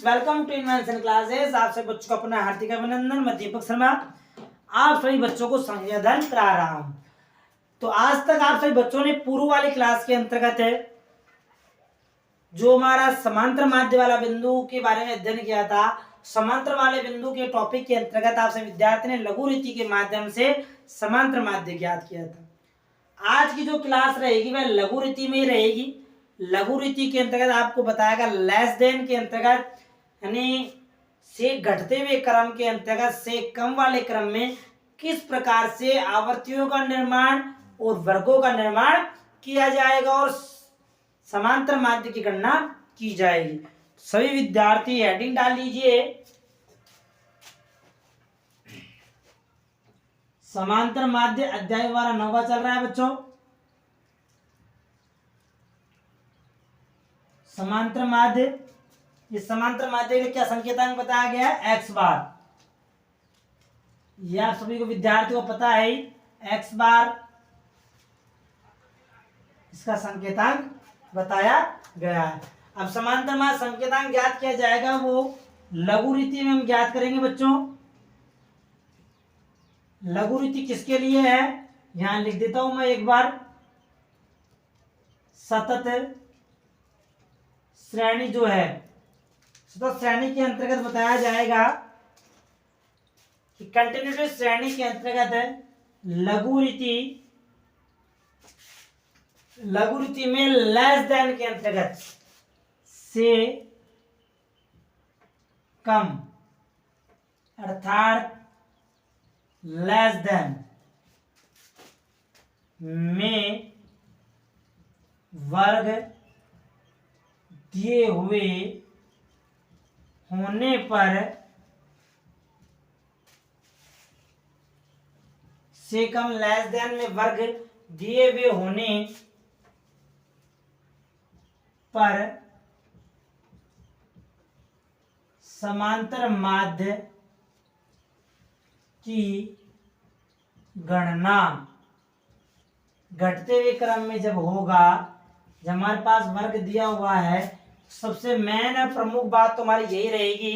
Welcome to invention classes. आप सभी बच्चों को अपना हार्दिक अभिनंदन। मैं दीपक शर्मा आप सभी बच्चों को संविधान करा रहा हूं। तो आज तक आप सभी बच्चों ने पूर्व वाली क्लास के अंतर्गत है जो हमारा समांतर माध्य वाला बिंदु के बारे में अध्ययन किया था। समांतर वाले बिंदु के टॉपिक के अंतर्गत आप सभी विद्यार्थी ने लघु रीति के माध्यम से समांतर माध्य ज्ञात किया था। आज की जो क्लास रहेगी वह लघु रीति में ही रहेगी। लघु रीति के अंतर्गत आपको बताएगा लेस देन के अंतर्गत यानी से घटते हुए क्रम के अंतर्गत से कम वाले क्रम में किस प्रकार से आवर्तियों का निर्माण और वर्गों का निर्माण किया जाएगा और समांतर माध्य की गणना की जाएगी। सभी विद्यार्थी हेडिंग डाल लीजिए, समांतर माध्य अध्याय वाला 9वां चल रहा है बच्चों। समांतर माध्य, इस समांतर माध्य के क्या संकेतांक बताया गया है? एक्स बार। यह आप सभी को विद्यार्थियों को पता है एक्स बार इसका संकेतांक बताया गया है। अब समांतर माध्य संकेतांक ज्ञात किया जाएगा वो लघु रीति में हम ज्ञात करेंगे बच्चों। लघु रीति किसके लिए है यहां लिख देता हूं मैं एक बार। सतत श्रेणी जो है, सतत श्रेणी के अंतर्गत बताया जाएगा कि कंटिन्यूटी श्रेणी के अंतर्गत है लघु रीति। लघु रीति में लेस देन के अंतर्गत से कम अर्थात लेस देन में वर्ग दिए हुए होने पर से कम लेस देन में वर्ग दिए हुए होने पर समांतर माध्य की गणना घटते हुए क्रम में जब होगा, जब हमारे पास वर्ग दिया हुआ है, सबसे मेन और प्रमुख बात तो हमारी यही रहेगी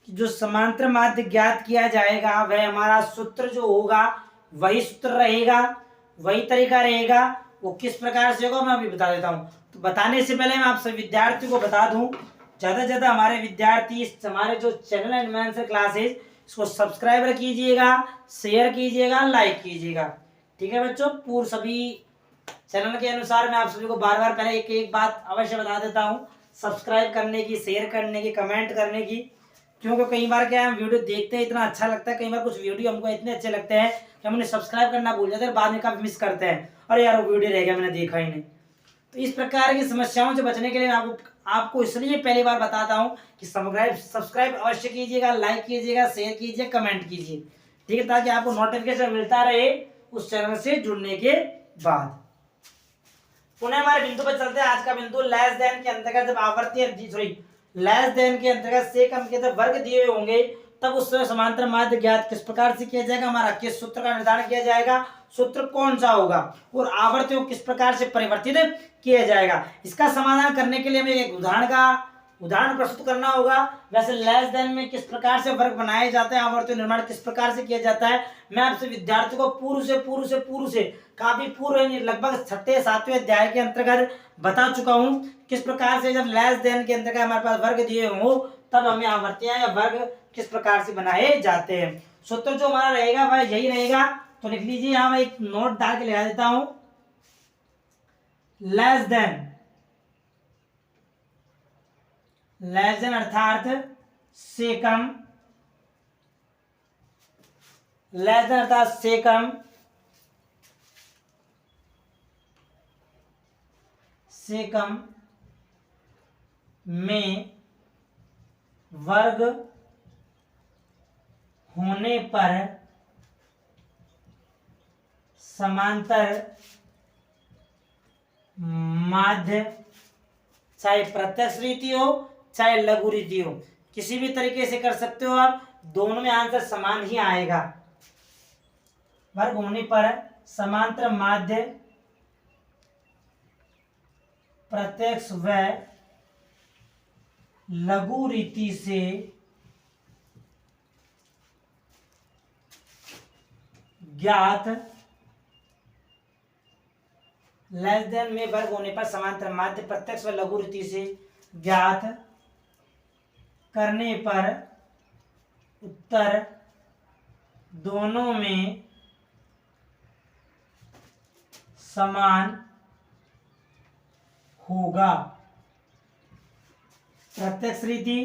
कि जो समांतर माध्य ज्ञात किया जाएगा वह हमारा सूत्र जो होगा वही सूत्र रहेगा, वही तरीका रहेगा। वो किस प्रकार से होगा मैं अभी बता देता हूँ। तो बताने से पहले मैं आप सभी विद्यार्थियों को बता दूं, ज़्यादा से ज़्यादा हमारे विद्यार्थी हमारे जो चैनल है एडवांस क्लासेस इसको सब्सक्राइब कीजिएगा, शेयर कीजिएगा, लाइक कीजिएगा। ठीक है बच्चों। पूर्व सभी चैनल के अनुसार मैं आप सभी को बार बार पहले एक एक बात अवश्य बता देता हूँ, सब्सक्राइब करने की, शेयर करने की, कमेंट करने की। क्योंकि कई बार क्या है हम वीडियो देखते हैं इतना अच्छा लगता है, कई बार कुछ वीडियो हमको इतने अच्छे लगते हैं कि हम उन्हें सब्सक्राइब करना भूल जाते हैं, बाद में काफी मिस करते हैं, अरे यार वो वीडियो रह गया मैंने देखा ही नहीं। तो इस प्रकार की समस्याओं से बचने के लिए मैं आपको इसलिए पहली बार बताता हूँ कि सब्सक्राइब अवश्य कीजिएगा, लाइक कीजिएगा, शेयर कीजिए, कमेंट कीजिए। ठीक है, ताकि आपको नोटिफिकेशन मिलता रहे उस चैनल से जुड़ने के बाद। पुनः हमारे बिंदु पर चलते हैं। आज का बिंदु लेस देन के अंतर्गत जब आवर्ती लेस देन के अंतर्गत से कम के जब वर्ग दिए हुए होंगे तब उस समय समांतर माध्य ज्ञात किस प्रकार से किया जाएगा, हमारा किस सूत्र का निर्धारण किया जाएगा, सूत्र कौन सा होगा और आवर्तियों किस प्रकार से परिवर्तित किया जाएगा। इसका समाधान करने के लिए हमें एक उदाहरण प्रस्तुत करना होगा। वैसे लेस देन में किस प्रकार से वर्ग बनाए जाते हैं, आवर्त निर्माण किस प्रकार से किया जाता है, मैं आपसे विद्यार्थियों को पूर्व से काफी पूर्व लगभग 6-7वें अध्याय के अंतर्गत बता चुका हूं किस प्रकार से जब लेस देन के अंतर्गत हमारे पास वर्ग दिए हो तब हमें आवर्तियां या वर्ग किस प्रकार से बनाए जाते हैं। सूत्र जो हमारा रहेगा वह यही रहेगा। तो लिख लीजिए, यहां मैं एक नोट डाल के लगा देता हूं। लेस देन अर्थात से कम, लेस देन अर्थात से कम, से कम में वर्ग होने पर समांतर माध्य चाहे प्रत्यक्ष रीति हो चाहे लघु रीति हो, किसी भी तरीके से कर सकते हो आप, दोनों में आंसर समान ही आएगा। वर्ग होने पर समांतर माध्य प्रत्यक्ष व लघु रीति से ज्ञात लेस देन में वर्ग होने पर समांतर माध्य प्रत्यक्ष व लघु रीति से ज्ञात करने पर उत्तर दोनों में समान होगा। प्रत्यक्ष रीति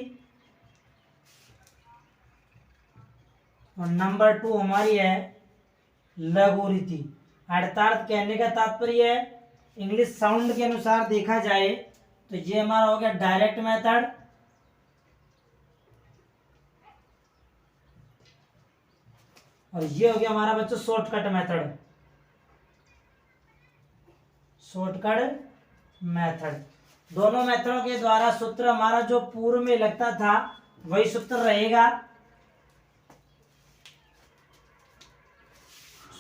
और नंबर 2 हमारी है लघु रीति। अर्थात कहने का तात्पर्य है इंग्लिश साउंड के अनुसार देखा जाए तो ये हमारा हो गया डायरेक्ट मेथड, और ये हो गया हमारा बच्चों शॉर्टकट मेथड। शॉर्टकट मेथड, दोनों मेथडों के द्वारा सूत्र हमारा जो पूर्व में लगता था वही सूत्र रहेगा।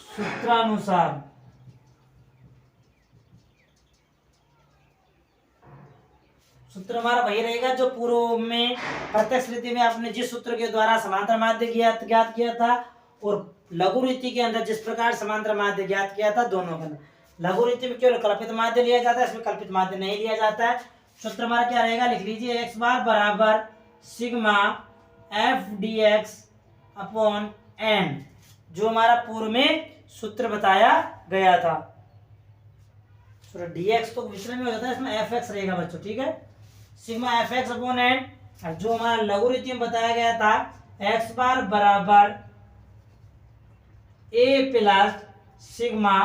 सूत्रानुसार सूत्र हमारा वही रहेगा जो पूर्व में प्रत्यक्ष रीति में आपने जिस सूत्र के द्वारा समांतर माध्य ज्ञात किया था, और लघु रीति के अंदर जिस प्रकार समांतर माध्य ज्ञात किया था, दोनों के अंदर। लघु रीति में केवल कल्पित माध्य लिया जाता है, इसमें कल्पित माध्य नहीं लिया जाता है। सूत्र हमारा क्या रहेगा, लिख लीजिए, एक्स बार बराबर sigma F D x upon N, जो हमारा पूर्व में सूत्र बताया गया था। डी एक्स तो विचलन में हो जाता है, इसमें एफ एक्स रहेगा बच्चों, ठीक है, sigma F X upon N. और जो हमारा लघु रीति में बताया गया था, एक्स बार बराबर ए plus sigma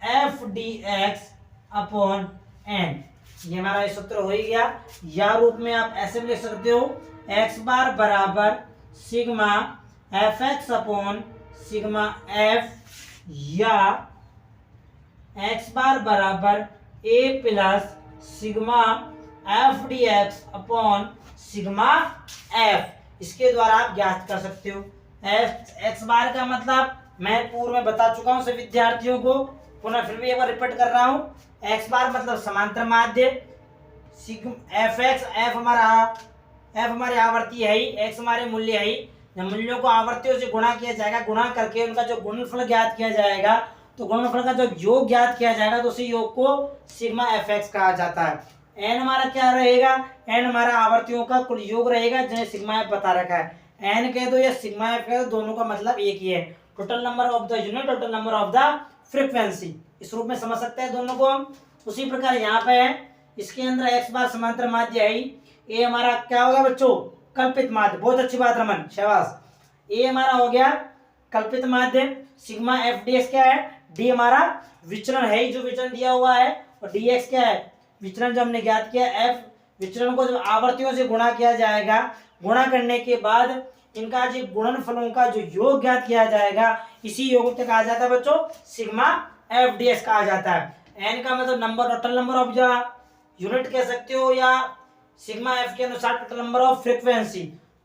F D x upon N, ये हमारा सूत्र हो ही गया। या रूप में आप ऐसे भी लिख सकते हो, एक्स बार बराबर sigma F X upon sigma F, या एक्स बार बराबर ए plus sigma F D x upon sigma F. इसके द्वारा आप ज्ञात कर सकते हो। एक्स बार का मतलब मैं पूर्व में बता चुका हूं सभी विद्यार्थियों को, पुनः फिर भी एक बार रिपीट कर रहा हूं। एक्स बार मतलब समांतर माध्य, एफ एक्स, एफ हमारी आवर्ती है ही, एक्स हमारे मूल्य है ही। जब मूल्यों को आवर्तियों से गुणा किया जाएगा, गुणा करके उनका जो गुणनफल ज्ञात किया जाएगा, तो गुणनफल का जो योग ज्ञात किया जाएगा तो उसी योग को सिग्मा एफ एक्स कहा जाता है। एन हमारा क्या रहेगा, एन हमारा आवर्तियों का कुल योग रहेगा, जिन्हें सिग्मा एफ बता रखा है। एन कह दो या सिग्मा एफ कह दो, दोनों का मतलब एक ही है। Total number of the unit, total number of the frequency, इस रूप में समझ सकते हैं दोनों को हम। उसी प्रकार यहाँ पे है, इसके अंदर एक्स बार समांतर माध्य है ही। ए हमारा क्या होगा बच्चों, कल्पित माध्य, बहुत अच्छी बात रमन, शाबाश। ए हमारा हो गया कल्पित माध्य, सिग्मा एफ डी एक्स क्या है, डी हमारा विचरण है ही, जो विचरण दिया हुआ है, और डी एक्स क्या है, विचरण जो हमने ज्ञात किया। एफ विचरण को जब आवर्तियों से गुणा किया जाएगा, गुणा करने के बाद इनका जो गुणनफलों का जो योग ज्ञात किया जाएगा, इसी योग तक आ जाता है बच्चों सिग्मा एफ डी एक्स कहा जाता है। एन का मतलब number, total number of the unit कह सकते हो, या सिग्मा एफ के अनुसार टोटल नंबर ऑफ फ्रीक्वेंसी,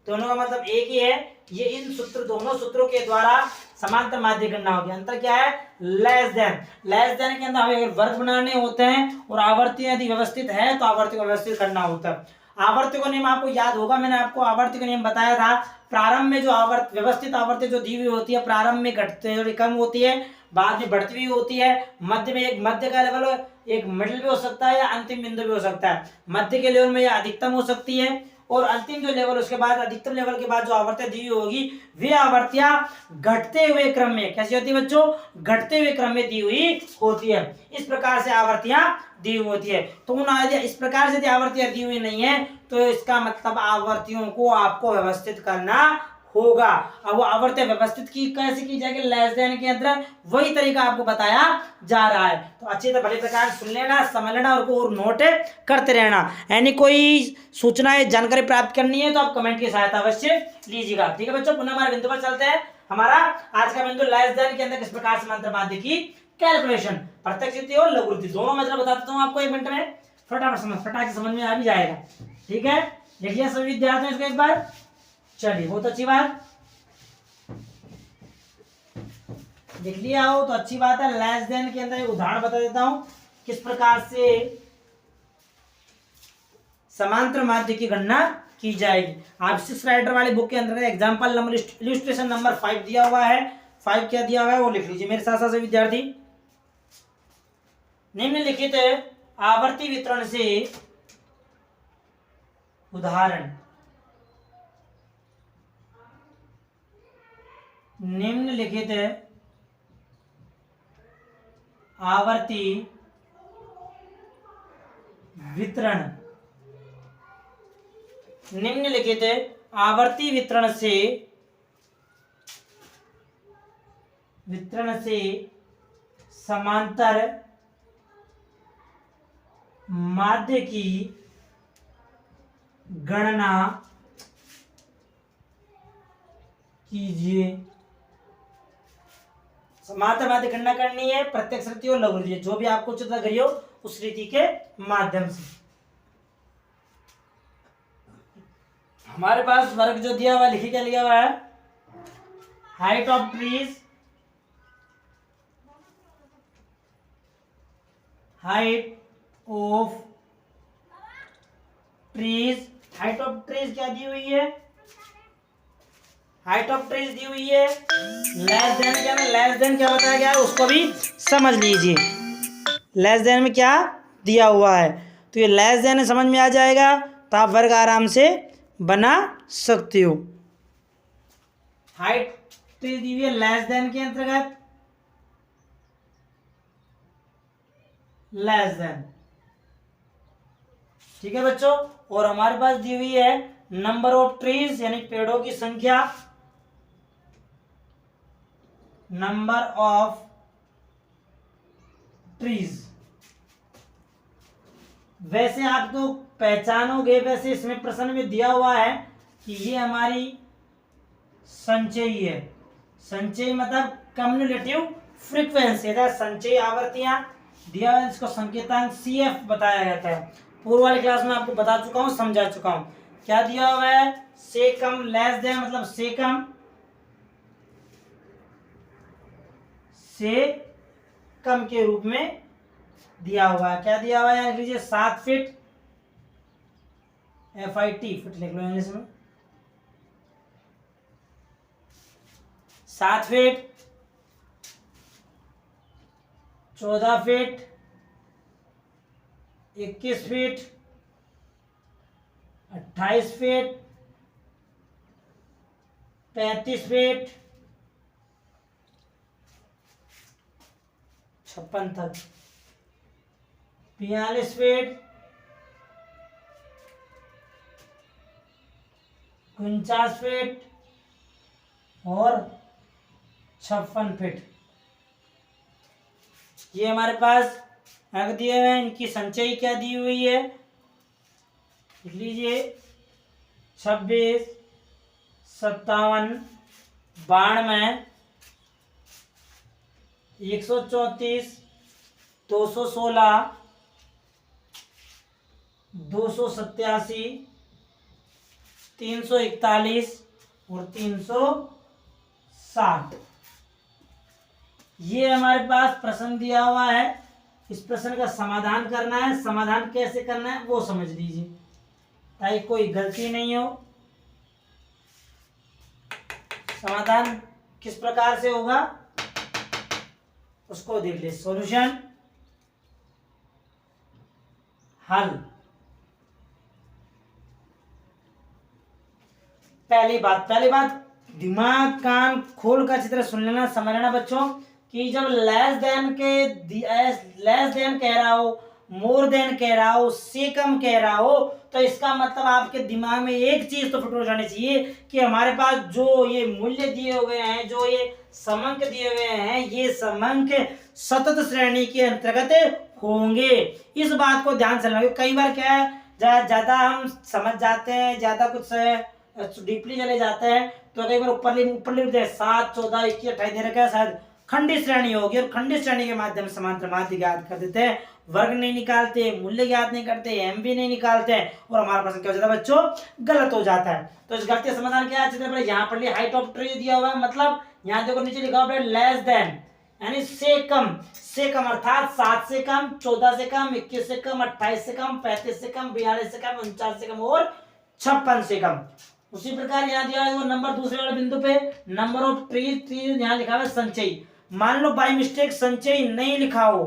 दोनों का मतलब एक ही है। ये इन दोनों सूत्रों के द्वारा समांतर माध्य गणना होगी। अंतर क्या है, लेस देन। लेस देन के अंदर हमें अगर वर्ग बनाने होते हैं और आवर्ती यदि व्यवस्थित है तो आवर्ती को व्यवस्थित करना होता है। आवर्ती का नियम आपको याद होगा, मैंने आपको आवर्ती का नियम बताया था। प्रारंभ में जो व्यवस्थित आवर्ती जो दी हुई होती है, प्रारंभ में घटते थोड़ी कम होती है, बाद में बढ़ती हुई होती है। मध्य में एक मध्य का लेवल, एक मिडिल भी हो सकता है, या अंतिम बिंदु भी हो सकता है। मध्य के लेवल में यह अधिकतम हो सकती है, और अंतिम जो लेवल, उसके बाद अधिकतम लेवल के बाद जो आवर्तियां दी हुई होगी, वे आवर्तियां घटते हुए क्रम में, कैसी होती है बच्चों, घटते हुए क्रम में दी हुई होती है। इस प्रकार से आवर्तियां दी हुई होती है। तो उन इस प्रकार से यदि आवर्तियां दी हुई नहीं है, तो इसका मतलब आवर्तियों को आपको व्यवस्थित करना होगा। अब वो आवर्ती व्यवस्थित की कैसे की जाएगी, लेस देन के अंदर, वही तरीका आपको बताया जा रहा है। तो अच्छी तरह भली प्रकार सुन लेना, समझ लेना, और नोट करते रहना। यानी कोई सूचनाएं जानकारी प्राप्त करनी है तो आप कमेंट की सहायता अवश्य लीजिएगा। ठीक है बच्चों, पुनः हमारे बिंदु पर चलते हैं। हमारा आज का बिंदु लेस देन के अंदर किस प्रकार समांतर माध्य की कैलकुलेशन, प्रत्यक्ष रीति और लघु रीति, दोनों मतलब बता देता हूँ आपको 1 मिनट में, फटाफट से समझ में आ भी जाएगा। ठीक है, देखिए सभी विद्यार्थियों इसको एक बार, चलिए बहुत अच्छी बात, देख लिया हो तो अच्छी बात है। लेस देन के अंदर एक उदाहरण बता देता हूं किस प्रकार से समांतर माध्य की गणना की जाएगी। आप सिक्स राइटर वाली बुक के अंदर एग्जाम्पल नंबर इलस्ट्रेशन नंबर 5 दिया हुआ है। 5 क्या दिया हुआ है वो लिख लीजिए मेरे साथ साथ से विद्यार्थी। निम्नलिखित आवर्ती वितरण से उदाहरण, निम्नलिखित आवर्ती वितरण, निम्नलिखित आवर्ती वितरण से समांतर माध्य की गणना कीजिए। समांतर माध्य गणना करनी है प्रत्यक्ष रीति और लघु रीति, जो भी आपको उचित लग रही हो उस रीति के माध्यम से। हमारे पास वर्ग जो दिया हुआ लिखी क्या लिया हुआ है, height of trees, height of trees, height of trees क्या दी हुई है, हाइट ऑफ ट्रीज दी हुई है। लेस देन क्या, लेस देन क्या बताया गया है उसको भी समझ लीजिए। लेस देन में क्या दिया हुआ है, तो ये लेस देन समझ में आ जाएगा तो आप वर्ग आराम से बना सकते हो। हाइट ट्रीज दी हुई है लेस देन के अंतर्गत, लेस देन, ठीक है बच्चों। और हमारे पास दी हुई है नंबर ऑफ ट्रीज यानी पेड़ों की संख्या, नंबर ऑफ ट्रीज। वैसे आप तो पहचानोगे, वैसे इसमें प्रश्न में दिया हुआ है कि ये हमारी संचयी है। संचयी मतलब कम्युलेटिव फ्रीक्वेंसी, संचयी आवर्तियां दिया है, इसको संकेतांक CF बताया जाता है। पूर्व वाली क्लास में आपको बता चुका हूं, समझा चुका हूं। क्या दिया हुआ है, से कम, लेस देन मतलब से कम, से कम के रूप में दिया हुआ है। क्या दिया हुआ है, लिख लीजिए 7 फीट, FIT फीट लिख लो इंग्लिश में, 7 feet, 14 feet, 21 feet, 28 feet, 35 feet, 56 तक, 42 फीट, 49 फीट और 56 फीट। ये हमारे पास अंक दिए हुए हैं। इनकी संचयी क्या दी हुई है, लिख लीजिए 26, 57, 92, 134, 216, 287, 341 और 360। ये हमारे पास प्रश्न दिया हुआ है। इस प्रश्न का समाधान करना है। समाधान कैसे करना है वो समझ लीजिए ताकि कोई गलती नहीं हो। समाधान किस प्रकार से होगा उसको देख लीजिए। सॉल्यूशन, हल। पहली बात दिमाग कान खोल कर अच्छी तरह सुन लेना, समझ लेना बच्चों कि जब लेस देन कह रहा हो, मोर देन कह रहा हो, से कम कह रहा हो, तो इसका मतलब आपके दिमाग में एक चीज तो फिट हो जानी चाहिए कि हमारे पास जो ये मूल्य दिए हुए हैं, जो ये समांक दिए हुए हैं, ये समांक सतत श्रेणी के अंतर्गत होंगे। इस बात को ध्यान से रखना। कई बार क्या है, ज्यादा हम समझ जाते हैं, ज्यादा कुछ डीपली चले जाते हैं तो कई बार ऊपर 7, 14, 21, 28 दे रखा है, शायद खंडित श्रेणी होगी और खंडित श्रेणी के माध्यम से समांतर माध्य ज्ञात कर देते हैं। वर्ग नहीं निकालते, मूल्य ज्ञात नहीं करते, एम भी नहीं निकालते और हमारा प्रश्न क्या हो जाता है बच्चों, गलत हो जाता है। तो इस गलती समाधान क्या है, यहाँ पर हाइट ऑफ ट्री दिया हुआ है, मतलब यहाँ देखो नीचे लिखा हुआ है लेस देन, यानी से कम अर्थात 7 से कम, 14 से कम, 21 से कम, 28 से कम, 35 से कम, 42 से कम, 49 से कम और 56 से कम। उसी प्रकार यहाँ दिया है वो नंबर दूसरे वाले बिंदु पे नंबर ऑफ ट्रीज यहाँ लिखा हुआ है संचयी। मान लो बाई मिस्टेक संचयी नहीं लिखा हो,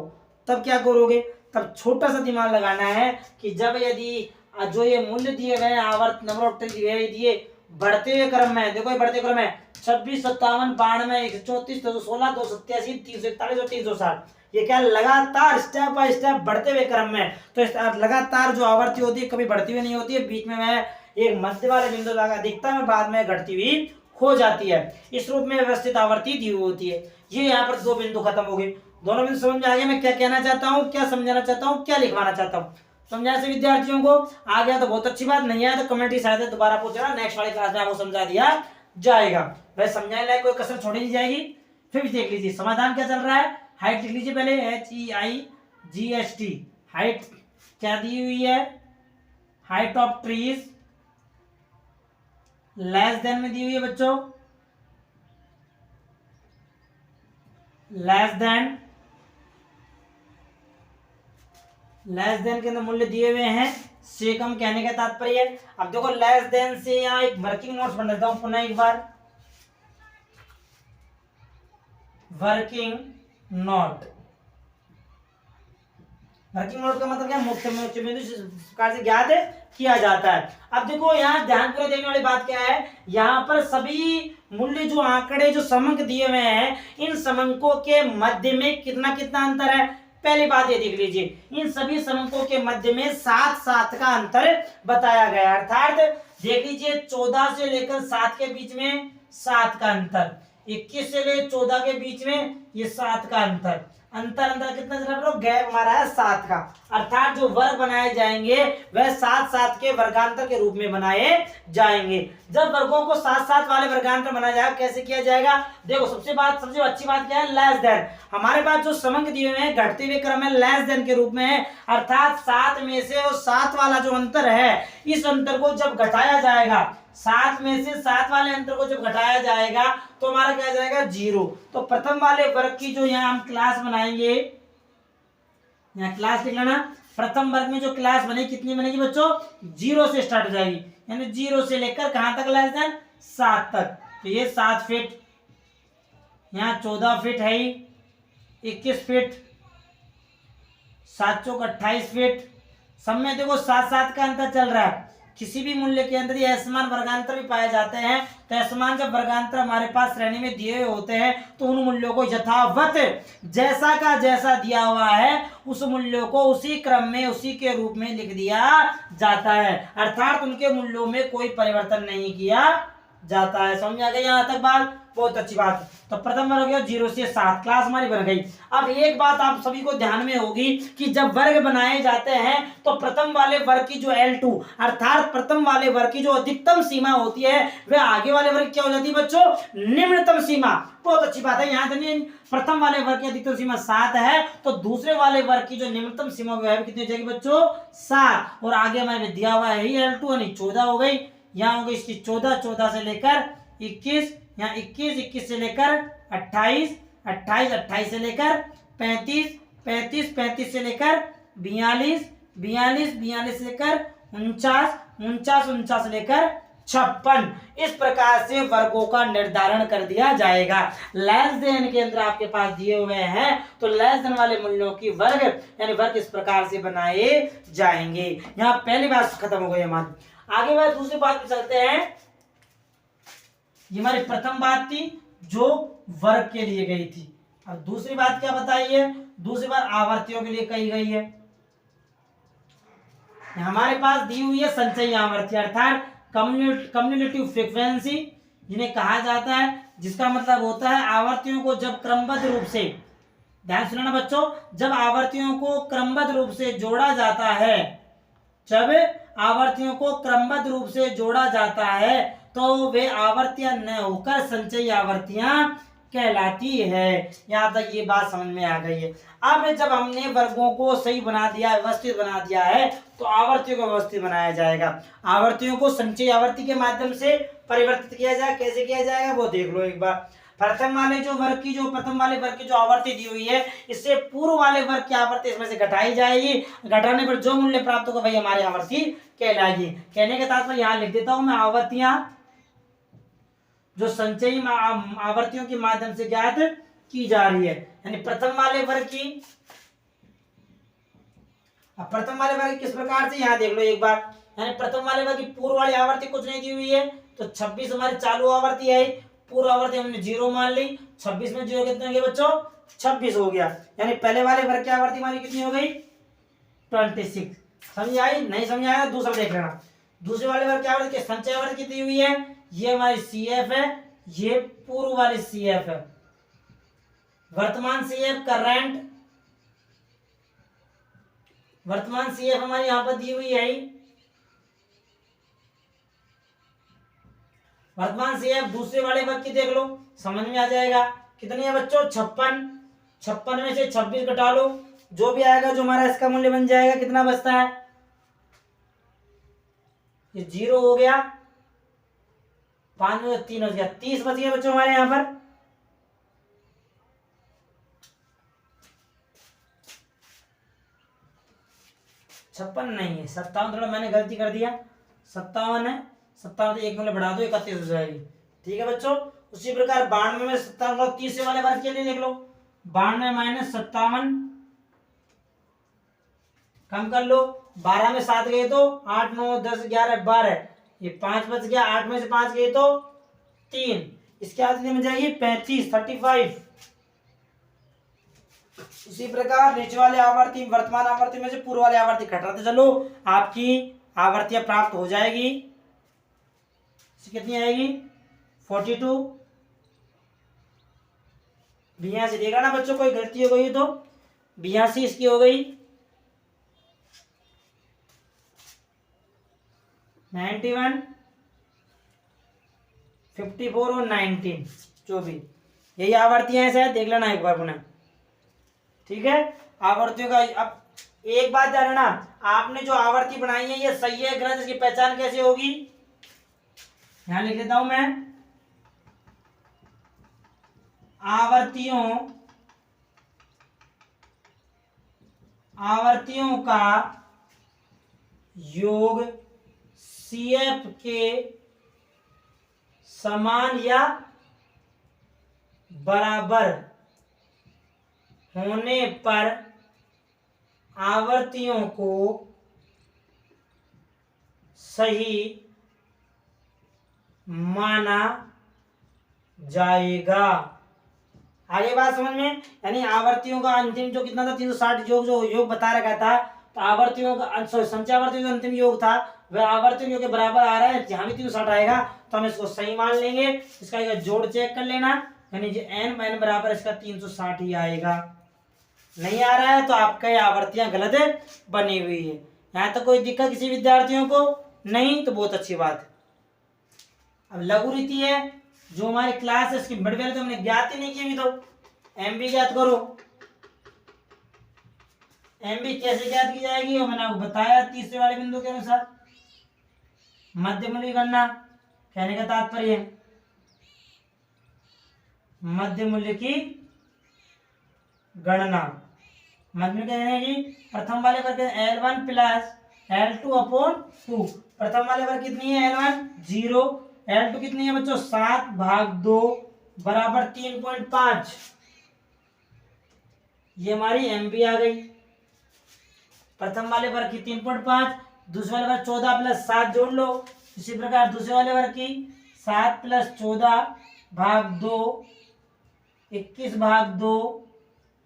तब क्या करोगे? तब छोटा सा दिमाग लगाना है कि जब यदि जो ये मूल्य दिए गए आवर्त नंबर ऑफ ट्रीज दिए बढ़ते हुए क्रम में, देखो ये बढ़ते क्रम में 26, 57, 92, 134, 216, 287, 341 और 360, ये क्या लगातार स्टेप बाय स्टेप बढ़ते हुए क्रम में। तो लगातार जो आवर्ती होती है कभी बढ़ती हुई नहीं होती है, बीच में मैं एक मध्य वाले बिंदु लगा दिखता है, बाद में घटती हुई हो जाती है। इस रूप में व्यवस्थित आवर्ती दी हुई होती है। ये यहाँ पर दो बिंदु खत्म हो गए। दोनों बिंदु समझ में आ गए मैं क्या कहना चाहता हूँ, क्या समझाना चाहता हूँ, क्या लिखवाना चाहता हूँ? समझा से विद्यार्थियों को? आ गया तो बहुत अच्छी बात, नहीं आया तो कमेंट शायद दोबारा पूछना, नेक्स्ट वाली क्लास में आपको समझा दिया जाएगा। वैसे समझाने लायक कोई कसर छोड़ी नहीं जाएगी। फिर भी देख लीजिए समाधान क्या चल रहा है। हाइट लिख लीजिए पहले, HEIGHT, हाइट क्या दी हुई है? Height of trees less than में दी हुई है बच्चों, लेस देन के अंदर मूल्य दिए हुए हैं, से कम कहने का तात्पर्य है। अब देखो लेस देन से यहाँ एक वर्किंग नोट्स बन देता हूं पुनः एक बार। वर्किंग नोट का मतलब क्या? मुख्य बिंदु इस प्रकार से ज्ञात किया जाता है। अब देखो यहाँ ध्यान पूरा देने वाली बात क्या है, यहाँ पर सभी मूल्य जो आंकड़े जो समंक दिए हुए हैं, इन समंकों के मध्य में कितना कितना अंतर है। पहली बात ये देख लीजिए, इन सभी समंकों के मध्य में 7 का अंतर बताया गया। अर्थात देख लीजिए 14 से लेकर 7 के बीच में 7 का अंतर, 21 से लेकर 14 के बीच में ये 7 का अंतर कितना जरा गैप हमारा है 7 का। अर्थात जो वर्ग बनाए जाएंगे वह 7 के वर्गांतर के रूप में बनाए जाएंगे। जब वर्गों को 7 वाले वर्गांतर बनाया जाएगा, कैसे किया जाएगा? देखो सबसे अच्छी बात क्या है? Less than. हमारे पास जो समंक दिए हुए हैं घटते हुए क्रम में लेस देन के रूप में है। अर्थात 7 में से और 7 वाला जो अंतर है, इस अंतर को जब घटाया जाएगा, 7 में से 7 वाले अंतर को जब घटाया जाएगा तो हमारा क्या जाएगा? 0। तो प्रथम वाले वर्ग की जो यहाँ हम क्लास बनाएंगे, यहाँ क्लास लिख लेना। प्रथम वर्ग में जो क्लास बनेगी कितनी बनेगी बच्चों? 0 से स्टार्ट हो जाएगी, यानी 0 से लेकर कहां तक? लेस देन 7 तक। तो ये 7 फीट, यहाँ 14 फीट है, 21 फीट, 7 चौक 28 फीट। सब में देखो 7 का अंतर चल रहा है। किसी भी मूल्य के अंदर ये असमान वर्गांतर भी पाए जाते हैं। तो असमान जब वर्गांतर हमारे पास श्रेणी में दिए हुए होते हैं तो उन मूल्यों को यथावत जैसा का जैसा दिया हुआ है उस मूल्यों को उसी क्रम में उसी के रूप में लिख दिया जाता है। अर्थात उनके मूल्यों में कोई परिवर्तन नहीं किया जाता है। समझ आ गया यहाँ तक बात? बहुत अच्छी बात। तो प्रथम वर्ग हो गया 0 से 7, क्लास हमारी बन गई। अब एक बात आप सभी को ध्यान में होगी कि जब वर्ग बनाए जाते हैं तो प्रथम वाले वर्ग की जो L2 अर्थात प्रथम वाले वर्ग की जो अधिकतम सीमा होती है वह आगे वाले वर्ग क्या हो जाती है बच्चों? निम्नतम सीमा। बहुत अच्छी बात है। यहाँ देखिए प्रथम वाले वर्ग की अधिकतम सीमा 7 है, तो दूसरे वाले वर्ग की जो निम्नतम सीमा है कितनी हो जाएगी बच्चों? 7। और आगे हमारे दिया हुआ है L2 यानी 14 हो गई। यहाँ हो गई इसकी 14 से लेकर 21, यहाँ 21 से लेकर 28 से लेकर 35 से लेकर 42 से लेकर 49 से लेकर 56। इस प्रकार से वर्गों का निर्धारण कर दिया जाएगा। लेस देन के अंदर आपके पास दिए हुए हैं तो लेस देन वाले मूल्यों की वर्ग यानी वर्ग इस प्रकार से बनाए जाएंगे। यहाँ पहली बात खत्म हो गई हमारी। आगे बात दूसरी बात पे चलते हैं। ये हमारी प्रथम बात थी जो वर्ग के लिए गई थी। अब दूसरी बात क्या बताई है? दूसरी बात आवर्तियों के लिए कही गई है। हमारे पास दी हुई है संचयी आवर्ती अर्थात कम्युलेटिव फ्रीक्वेंसी जिन्हें कहा जाता है, जिसका मतलब होता है आवर्तियों को जब क्रमबद्ध रूप से, ध्यान सुनना बच्चों, जब आवर्तियों को क्रमबद्ध रूप से जोड़ा जाता है, जब आवर्तियों को क्रमबद्ध रूप से जोड़ा जाता है तो वे आवर्तियां न होकर संचयी आवर्तियां कहलाती है। यहाँ तक ये बात समझ में आ गई है। अब जब हमने वर्गों को सही बना दिया, व्यवस्थित बना दिया है, तो आवर्तियों को व्यवस्थित बनाया जाएगा। आवर्तियों को संचयी आवर्ती के माध्यम से परिवर्तित किया जाए। कैसे किया जाएगा वो देख लो एक बार। प्रथम वाले वर्ग की जो आवर्ती दी हुई है, इससे पूर्व वाले वर्ग की आवर्ती इसमें से घटाई जाएगी। घटाने पर जो मूल्य प्राप्त होगा वही हमारी आवर्ती कहलाएगी। कहने के तात्पर्य यहाँ लिख देता हूं मैं, आवर्तियां जो संचयी आवर्तियों के माध्यम से ज्ञात की जा रही है, यानी प्रथम वाले वर्ग की। अब प्रथम वाले वर्ग किस प्रकार से, यहाँ देख लो एक बार, यानी प्रथम वाले वर्ग की पूर्व वाली आवर्ती कुछ नहीं दी हुई है, तो 26 हमारी चालू आवर्ती है, पूर्व आवर्ती हमने 0 मान ली। 26 में 0 कितने हो गए बच्चों, 26 हो गया। यानी पहले वाले वर्ग की आवर्ती हमारी कितनी हो गई, 26। समझ आई, नहीं समझ आया दूसरा देख लेना। दूसरे वाले वर्ग की आवर्ती संचय आवर्ती कितनी हुई है, ये हमारी CF है, ये पूर्व वाली CF है। वर्तमान CF हमारी यहां पर दी हुई है। वर्तमान CF दूसरे वाले वर्ग की देख लो, समझ में आ जाएगा। कितनी है बच्चों, 56। 56 में से 26 घटा लो, जो भी आएगा जो हमारा इसका मूल्य बन जाएगा, कितना बचता है, ये 0 हो गया, 5 में 3 हो गया, 30 बच गया बच्चों हमारे यहाँ पर। छप्पन नहीं है, 57, थोड़ा मैंने गलती कर दिया, 57 है। 57 एक मूल्य बढ़ा दो, 31 हो जाएगी। ठीक है बच्चों। उसी प्रकार 92 में 57 तीसरे वाले वर्ग के लिए देख लो, 92 माइनस 57 कम कर लो, 12 में 7 गए तो 8 9 10 11 12, ये 5 बच गया, 8 में से 5 गए तो 3, इसके बाद कितनी बन जाएगी 35। इसी प्रकार नीचे वाले आवर्ती वर्तमान आवर्ती में से पूर्व वाले आवर्ती घटाते चलो, आपकी आवर्तियां प्राप्त हो जाएगी। कितनी आएगी 42। 82 देखा ना बच्चों, कोई गलती हो गई तो 82 इसकी हो गई। 91 54 और 19 24, यही आवर्तियां हैं शायद, देख लेना एक बार पुनः। ठीक है, आवर्तियों का। अब एक बात जान लेना, आपने जो आवर्ती बनाई है ये सही है गलत, इसकी पहचान कैसे होगी, यहां लिख देता हूं मैं, आवर्तियों का योग CF के समान या बराबर होने पर आवर्तियों को सही माना जाएगा। आगे बात समझ में, यानी आवर्तियों का अंतिम जो कितना था 360 जो योग बता रखा था, तो आवर्तियों का संचय आवर्तियों का अंतिम योग था वह आवर्तियों के बराबर आ रहा है। जहां भी 360 आएगा तो हम इसको सही मान लेंगे, इसका जोड़ चेक कर लेना, यानी जो n बराबर इसका 360 ही आएगा। नहीं आ रहा है तो आपका ये आवर्तियां गलत बनी हुई है। यहाँ तक कोई दिक्कत किसी विद्यार्थियों को नहीं, तो बहुत अच्छी बात। अब लघु रीति है जो हमारी क्लास है, इसकी मिड वैल्यू तो हमने ज्ञात ही नहीं की, तो MB ज्ञात करो। MB कैसे ज्ञात की जाएगी और मैंने आपको बताया तीसरे वाले बिंदु के अनुसार, मध्य मूल्य की गणना। कहने का तात्पर्य मध्य मूल्य की गणना, मध्य मूल्य कहने की प्रथम वाले वर्ग L1 प्लस L2 अपॉन 2। प्रथम वाले वर्ग कितनी है L1 0, L2 कितनी है बच्चों 7/2 बराबर 3.5, ये हमारी MB आ गई। प्रथम वाले वर्ग की 3.5, दूसरे वाले वर्ग 14 प्लस 7 जोड़ लो। इसी प्रकार दूसरे वाले वर्ग की 7 प्लस 14/2 21/2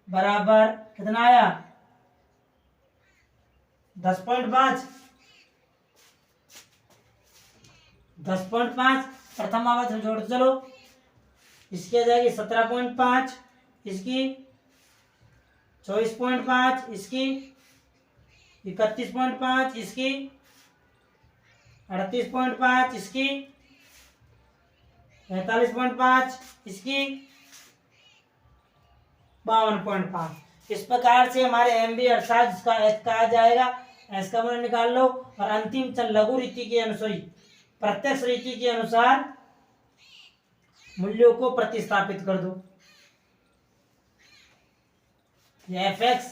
बराबर कितना आया 10.5। 10.5 प्रथम आवर्त हम जोड़ते चलो, इसकी आ जाएगी 17.5, इसकी 24.5, इसकी 31.5, इसकी 38.5, इसकी 45.5, इसकी 52.5। इस प्रकार से हमारे MB अर्थात जिसका एच कहा जाएगा, एस का मूल्य निकाल लो। और अंतिम चल लघु रीति के अनुसार, प्रत्यक्ष रीति के अनुसार मूल्यों को प्रतिस्थापित कर दो। ये fx,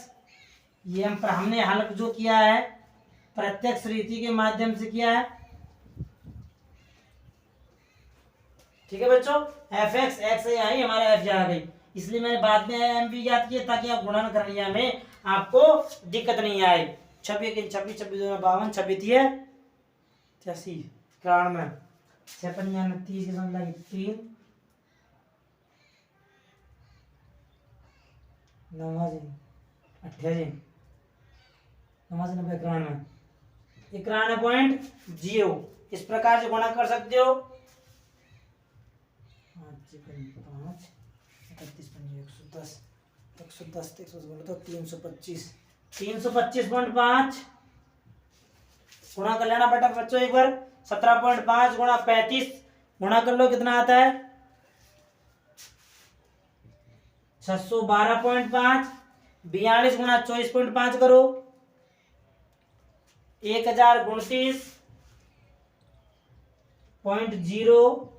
ये हमने हल जो किया है प्रत्यक्ष रीति के माध्यम से किया है। ठीक है बच्चों, fx x आई, हमारा f आ गई, इसलिए मैंने बाद में एम भी ज्ञात किया ताकि आप गुणन करने में आपको दिक्कत नहीं आए। 26 26 26 52 26 86 93 56 30 के संग 3 98 90 91.0 इस प्रकार से गुणा कर सकते हो। 5 31 110 325 325.5 गुणा कर लेना बेटा बच्चों एक बार। 17.5 गुणा 35 गुणा कर लो, कितना आता है 612.5। 42 गुणा 24.5 करो 1029.0।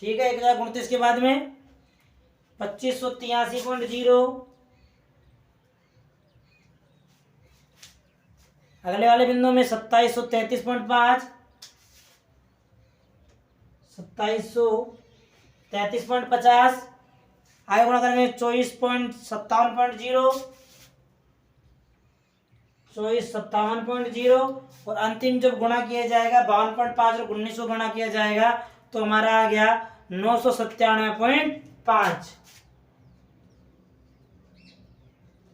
ठीक है, 1029 के बाद में 2583.0। अगले वाले बिंदु में 2733.5 2733.50 आगे गुणा करेंगे 24.57.0 2457.0 और अंतिम जब गुणा किया जाएगा 52.5 और 19 को गुणा किया जाएगा तो हमारा आ गया 997.5।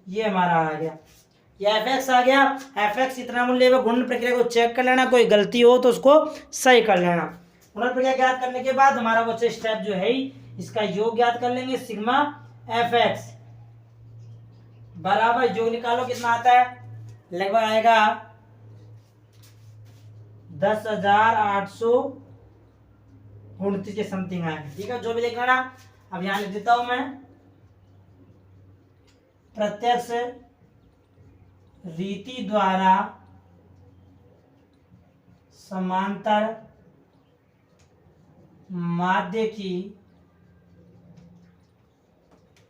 ये हमारा आ गया, ये fx आ गया। fx इतना मूल्य है, गुणन प्रक्रिया को चेक कर लेना, कोई गलती हो तो उसको सही कर लेना। गुणन प्रक्रिया ज्ञात करने के बाद हमारा वो स्टेप जो है इसका योग ज्ञात कर लेंगे। सिग्मा fx बराबर योग निकालो, कितना आता है लगभग आएगा 10,829 के समथिंग आएगा। ठीक है, जो भी लिख लेना। अब यहां लिख देता हूं मैं, प्रत्यक्ष रीति द्वारा समांतर माध्य की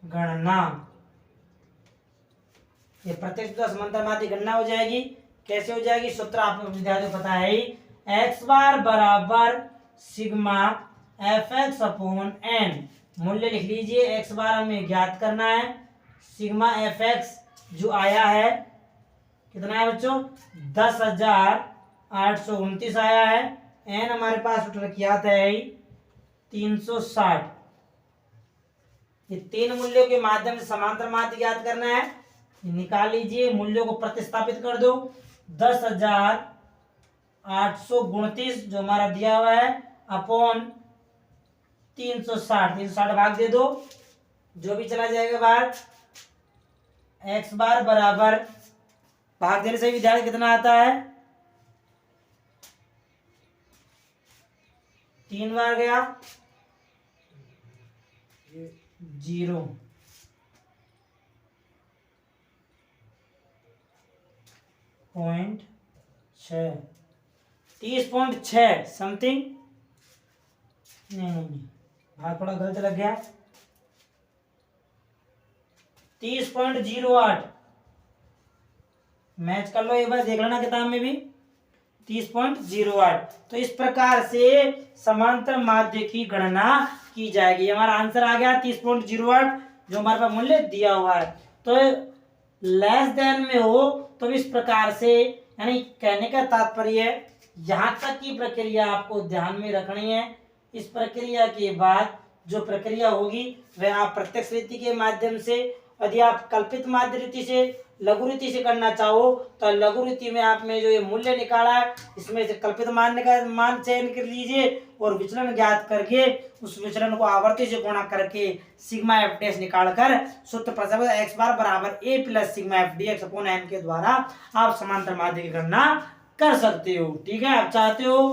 गणना। ये प्रत्यक्ष द्वारा समांतर माध्य गणना हो जाएगी। कैसे हो जाएगी, सूत्र आप विद्यार्थियों को पता है ही, एक्स बार बराबर सिग्मा fx अपॉन n। मूल्य लिख लीजिए, एक्स बार हमें ज्ञात करना है, सिग्मा fx जो आया है कितना है बच्चों 10,829 आया है। n हमारे पास ज्ञात है 360। ये तीन मूल्यों के माध्यम से समांतर माध्य ज्ञात करना है, निकाल लीजिए, मूल्यों को प्रतिस्थापित कर दो। 10,829 जो हमारा दिया हुआ है अपॉन 360 भाग दे दो, जो भी चला जाएगा बाहर। एक्स बार बराबर भाग देने से विद्यार्थी कितना आता है 3 बार गया 0। 30.6 समथिंग, नहीं भाग थोड़ा गलत लग गया। 30.08 मैच कर लो एक बार, देख लेना किताब में भी 30.08। तो इस प्रकार से समांतर माध्य की गणना की जाएगी। हमारा आंसर आ गया 30.08 जो हमारे पास मूल्य दिया हुआ है। तो लेस देन में हो तो इस प्रकार से, यानी कहने का तात्पर्य यहाँ तक की प्रक्रिया आपको ध्यान में रखनी है। इस प्रक्रिया के बाद जो प्रक्रिया होगी वह आप प्रत्यक्ष रीति के माध्यम से, यदि आप कल्पित माध्य रीति से लघु रीति से करना चाहो तो लघु रीति में आपने जो ये मूल्य निकाला है इसमें से कल्पित मान का मान चयन कर लीजिए और विचलन ज्ञात करके उस विचलन को आवर्ती से गुणा करके सिग्मा एफ डैश निकालकर सूत्र प्रसव एक्स बार बराबर ए plus sigma F D x upon n के द्वारा आप समांतर माध्य की गणना कर सकते हो। ठीक है, आप चाहते हो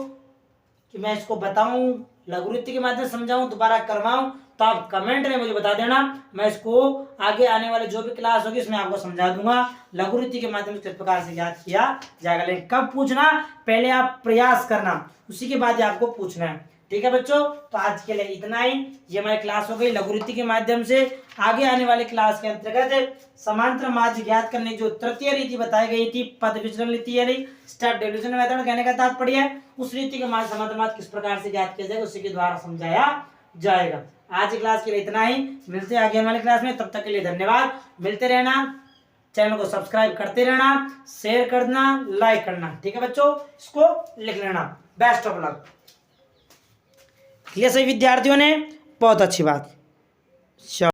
कि मैं इसको बताऊं लघु रीति के माध्यम से समझाऊं, दोबारा करवाऊं, तो आप कमेंट में मुझे बता देना, मैं इसको आगे आने वाले जो भी क्लास होगी उसमें आपको समझा दूंगा लघुरीति के माध्यम से किस प्रकार से याद किया जाएगा। लेकिन कब पूछना, पहले आप प्रयास करना, उसी के बाद आपको पूछना है। ठीक है बच्चों, तो आज के लिए इतना ही। ये हमारी क्लास हो गई लघुरीति के माध्यम से। आगे आने वाली क्लास के अंतर्गत समांतर माध्य ज्ञात करने की जो तृतीय रीति बताई गई थी, पद विचलन रीति यानी स्टेप डिवीजन मेथड कहने का तात्पर्य है, उस रीति के माध्य समांतर माध्य किस प्रकार से ज्ञात किया जाएगा उसी के द्वारा समझाया जाएगा। आज की क्लास के लिए इतना ही, मिलते हैं आगे वाली क्लास में। तब तक के लिए धन्यवाद। मिलते रहना, चैनल को सब्सक्राइब करते रहना, शेयर करना, लाइक करना। ठीक है बच्चों, इसको लिख लेना। Best of luck. ये सभी विद्यार्थियों ने बहुत अच्छी बात।